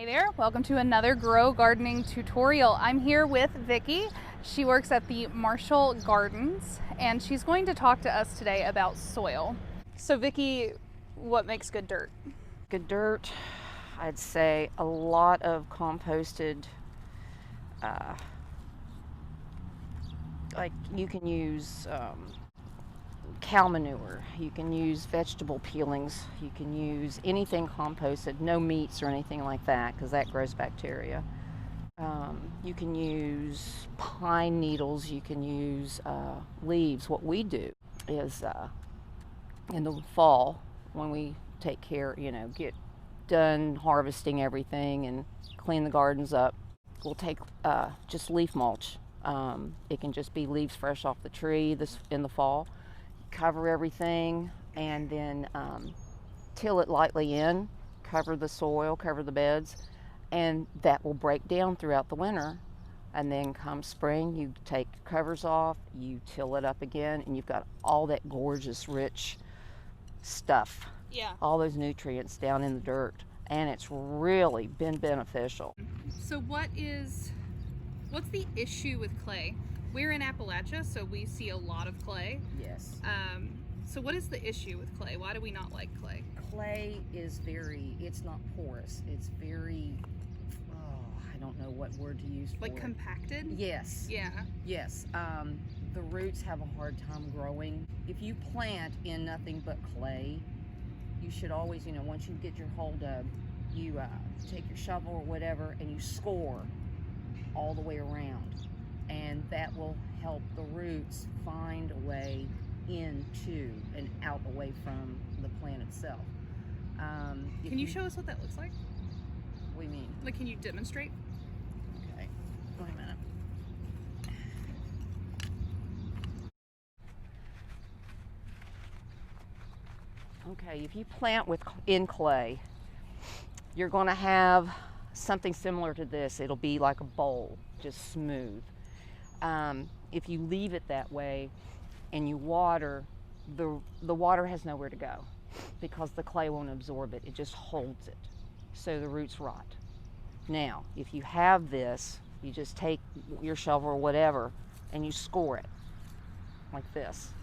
Hey there, welcome to another Grow Gardening tutorial. I'm here with Vicki. She works at the Marshall Gardens and she's going to talk to us today about soil. So Vicki, what makes good dirt? Good dirt, I'd say a lot of composted, like you can use cow manure, you can use vegetable peelings, you can use anything composted, no meats or anything like that because that grows bacteria. You can use pine needles, you can use leaves. What we do is in the fall when we take care, get done harvesting everything and clean the gardens up, we'll take just leaf mulch. It can just be leaves fresh off the tree in the fall. Cover everything and then till it lightly in, cover the soil, cover the beds, and that will break down throughout the winter. And then come spring, you take covers off, you till it up again, and you've got all that gorgeous, rich stuff. Yeah. All those nutrients down in the dirt, and it's really been beneficial. So what's the issue with clay? We're in Appalachia, so we see a lot of clay. Yes. So what is the issue with clay? Why do we not like clay? Clay is it's not porous. It's very, I don't know what word to use for Like it. compacted? Yes. Yeah. Yes. The roots have a hard time growing. If you plant in nothing but clay, you should always, once you get your hole dug, you take your shovel or whatever and you score all the way around. And that will help the roots find a way into and out away from the plant itself. Can you show us what that looks like? What do you mean? Like, can you demonstrate? Okay, wait a minute. Okay, if you plant in clay, you're going to have something similar to this. It'll be like a bowl, just smooth. If you leave it that way and you water, the water has nowhere to go because the clay won't absorb it. It just holds it, so the roots rot. Now, if you have this, you just take your shovel or whatever and you score it like this.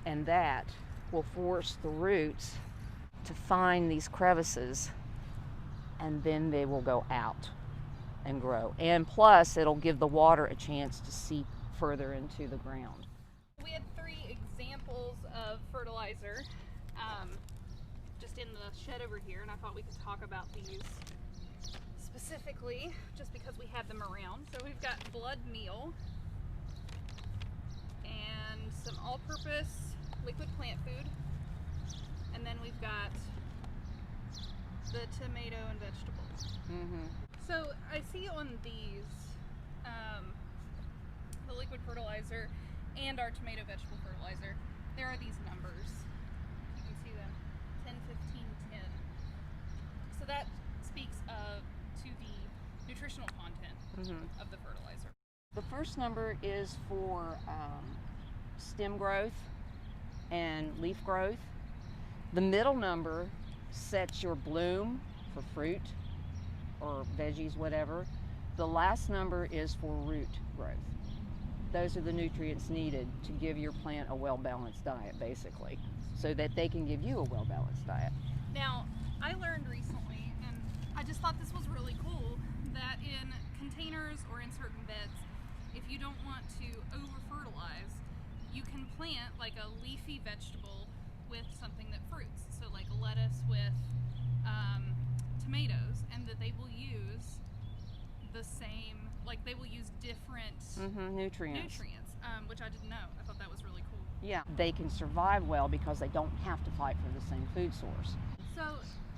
And that will force the roots to find these crevices, and then they will go out and grow. And plus, it'll give the water a chance to seep further into the ground. We had 3 examples of fertilizer just in the shed over here, and I thought we could talk about these specifically just because we have them around. So we've got blood meal and some all-purpose liquid plant food, and then we've got the tomato and vegetables. Mm-hmm. So I see on these the liquid fertilizer and our tomato vegetable fertilizer, there are these numbers. You can see them, 10, 15, 10. So that speaks to the nutritional content of the fertilizer. The first number is for stem growth and leaf growth. The middle number sets your bloom for fruit or veggies, whatever. The last number is for root growth. Those are the nutrients needed to give your plant a well-balanced diet, basically, so that they can give you a well-balanced diet. Now, I learned recently, and I just thought this was really cool, that in containers or in certain beds, if you don't want to over-fertilize, you can plant like a leafy vegetable with something that fruits. So like lettuce with tomatoes, and that they will use the same, like they will use different nutrients, which I didn't know. I thought that was really cool. Yeah, they can survive well because they don't have to fight for the same food source. So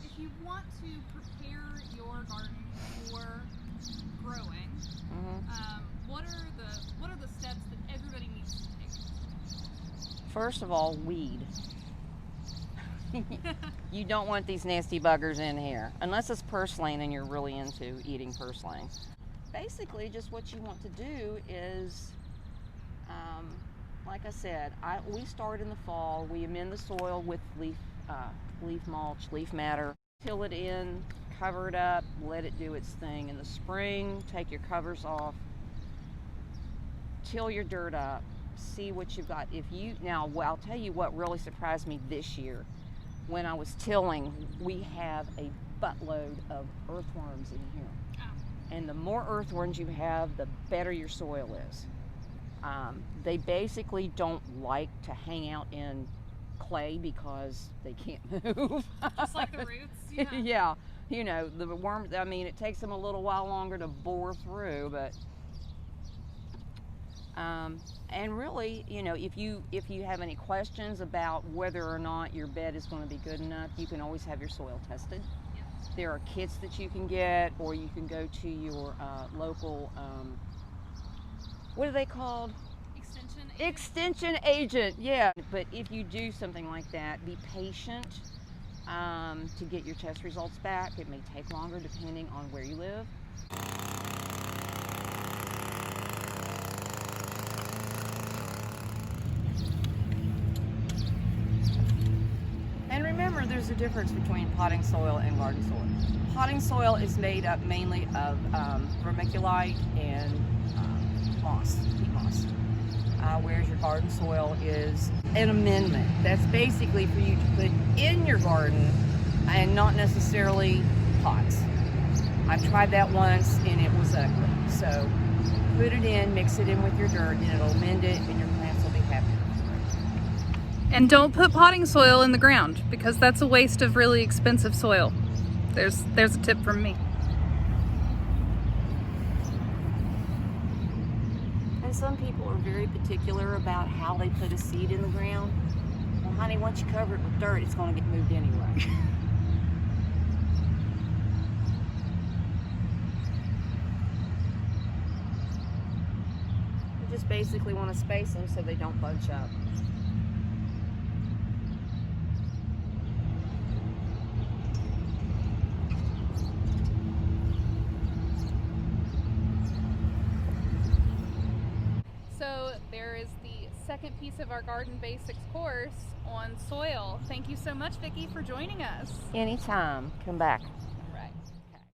if you want to prepare your garden for growing, what are the steps that everybody needs to take? First of all, weed. You don't want these nasty buggers in here, unless it's purslane and you're really into eating purslane. Basically, just what you want to do is, like I said, we start in the fall. We amend the soil with leaf leaf mulch, leaf matter. Till it in, cover it up, let it do its thing. In the spring, take your covers off, till your dirt up, see what you've got. Well, I'll tell you what really surprised me this year. When I was tilling, we have a buttload of earthworms in here. Oh. And the more earthworms you have, the better your soil is. They basically don't like to hang out in clay because they can't move. Just like the roots? Yeah. Yeah. You know, the worms, I mean, it takes them a little while longer to bore through, but and really, you know, if you have any questions about whether or not your bed is going to be good enough, you can always have your soil tested. Yep. There are kits that you can get, or you can go to your local, what are they called? Extension agent, yeah. But if you do something like that, be patient to get your test results back. It may take longer depending on where you live. And remember, there's a difference between potting soil and garden soil. Potting soil is made up mainly of vermiculite and moss, peat moss. Whereas your garden soil is an amendment. That's basically for you to put in your garden and not necessarily pots. I've tried that once and it was ugly. So put it in, mix it in with your dirt, and it'll amend it, and your plants will be happy. And don't put potting soil in the ground, because that's a waste of really expensive soil. There's a tip from me. Some people are very particular about how they put a seed in the ground. Well, honey, once you cover it with dirt, it's going to get moved anyway. You just basically want to space them so they don't bunch up. So there is the second piece of our Garden Basics course on soil. Thank you so much, Vicki, for joining us. Anytime. Come back.